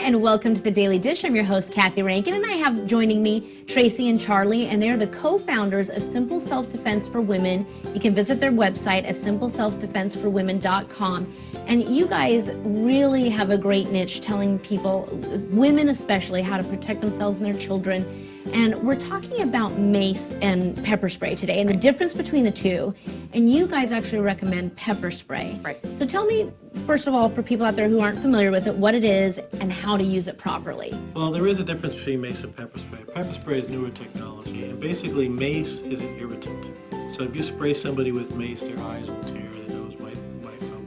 and welcome to the Daily Dish. I'm your host, Kathy Rankin, and I have joining me Tracy and Charlie, and they're the co-founders of Simple Self-Defense for Women. You can visit their website at simpleselfdefenseforwomen.com. And you guys really have a great niche telling people, women especially, how to protect themselves and their children. And we're talking about mace and pepper spray today and the difference between the two. And you guys actually recommend pepper spray. Right. So tell me, first of all, for people out there who aren't familiar with it, what it is and how to use it properly. Well, there is a difference between mace and pepper spray. Pepper spray is newer technology, and basically mace is an irritant. So if you spray somebody with mace, their eyes will tear, their nose might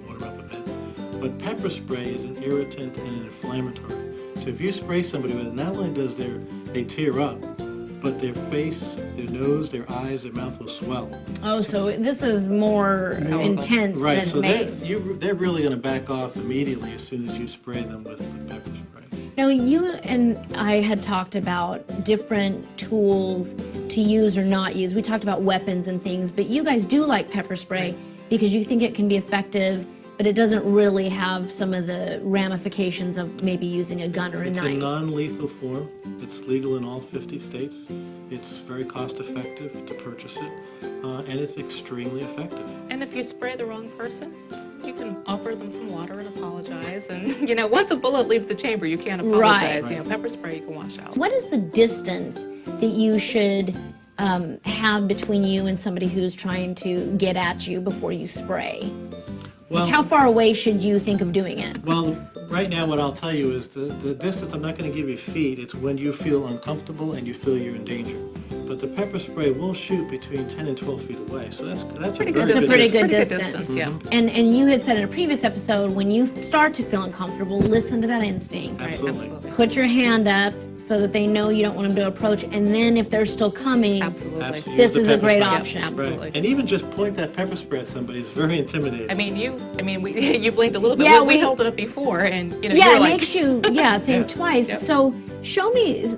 water up a bit. But pepper spray is an irritant and an inflammatory. So if you spray somebody with it, not only does they tear up, but their face, their nose, their eyes, their mouth will swell. Oh, so this is more intense right, than so mace. they're really going to back off immediately as soon as you spray them with pepper spray. Now, you and I had talked about different tools to use or not use. We talked about weapons and things, but you guys do like pepper spray because you think it can be effective, but it doesn't really have some of the ramifications of maybe using a gun or a knife. It's a non-lethal form. It's legal in all 50 states. It's very cost-effective to purchase it, and it's extremely effective. And if you spray the wrong person, you can offer them some water and apologize. And, once a bullet leaves the chamber, you can't apologize. Right. Pepper spray you can wash out. What is the distance that you should have between you and somebody who's trying to get at you before you spray? Well, How far away should you think of doing it? Well, right now what I'll tell you is the distance, I'm not going to give you feet, it's when you feel uncomfortable and you feel you're in danger. But the pepper spray will shoot between 10 and 12 feet away, so that's pretty a good. That's a pretty good distance. distance. Yeah. And you had said in a previous episode, when you start to feel uncomfortable, listen to that instinct. Absolutely. Put your hand up so that they know you don't want them to approach, and then if they're still coming, Absolutely. this is a Pepper great spray. option. Absolutely. Right. And even just point that pepper spray at somebody is very intimidating. You blinked a little bit. Yeah, we held it up before, and Yeah, you're it like, makes you think twice. Yep. So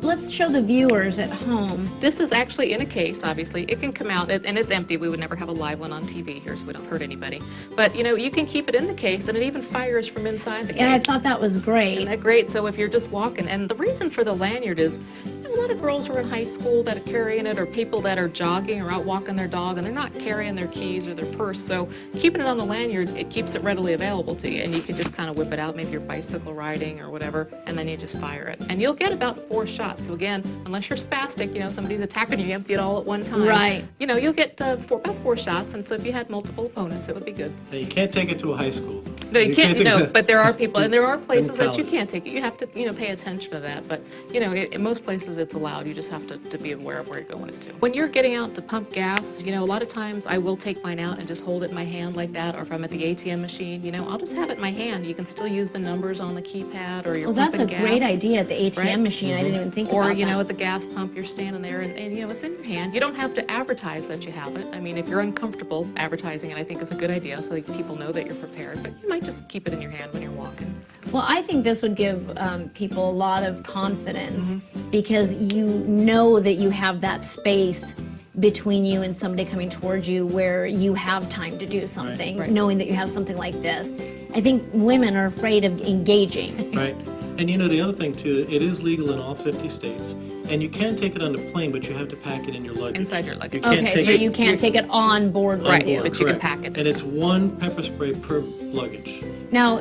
let's show the viewers at home. This is actually in a case, obviously. It can come out, and it's empty. We would never have a live one on TV here, so we don't hurt anybody. But, you can keep it in the case, and it even fires from inside the case. And I thought that was great. Isn't that great? So if you're just walking, and the reason for the lanyard is, a lot of girls who are in high school that are carrying it, or people that are jogging or out walking their dog, and they're not carrying their keys or their purse. So keeping it on the lanyard, it keeps it readily available to you, and you can just kind of whip it out, maybe you're bicycle riding or whatever, and then you just fire it. And you'll get about 4 shots. So again, unless you're spastic, somebody's attacking you, you empty it all at one time. Right. You'll get about 4 shots, and so if you had multiple opponents, it would be good. Now, you can't take it to a high school. No, you can't. take No, it- but there are people, and there are places that you college. can't take it. You have to, pay attention to that. But in most places it's allowed. You just have to be aware of where you're going to. When you're getting out to pump gas, a lot of times I will take mine out and just hold it in my hand like that. Or if I'm at the ATM machine, I'll just have it in my hand. You can still use the numbers on the keypad, or you're Well, that's a pumping gas. great idea at the ATM Right? machine. I didn't even think Or, about that. at the gas pump, you're standing there and it's in your hand. You don't have to advertise that you have it. I mean, if you're uncomfortable advertising it, I think is a good idea so that people know that you're prepared. But you might just keep it in your hand when you're walking. Well, I think this would give people a lot of confidence because you know that you have that space between you and somebody coming towards you where you have time to do something, Right. knowing that you have something like this. I think women are afraid of engaging. Right. And the other thing too, it is legal in all 50 states. And you can take it on the plane, but you have to pack it in your luggage. Inside your luggage. You can't Okay, take so it you can't take it on board with Right, you. but you can correct. pack it. And it's 1 pepper spray per luggage. Now,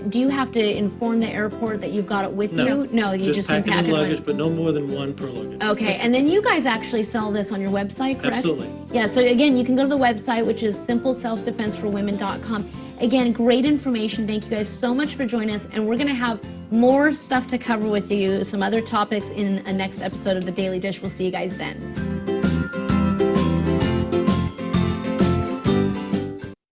do you have to inform the airport that you've got it with you? No, you just can pack it in it on. luggage, but no more than 1 per luggage. Okay, and then you guys actually sell this on your website, correct? Absolutely. Yeah, so again, you can go to the website, which is simpleselfdefenseforwomen.com. Again, great information. Thank you guys so much for joining us, and we're going to have more stuff to cover with you, some other topics in a next episode of The Daily Dish. We'll see you guys then.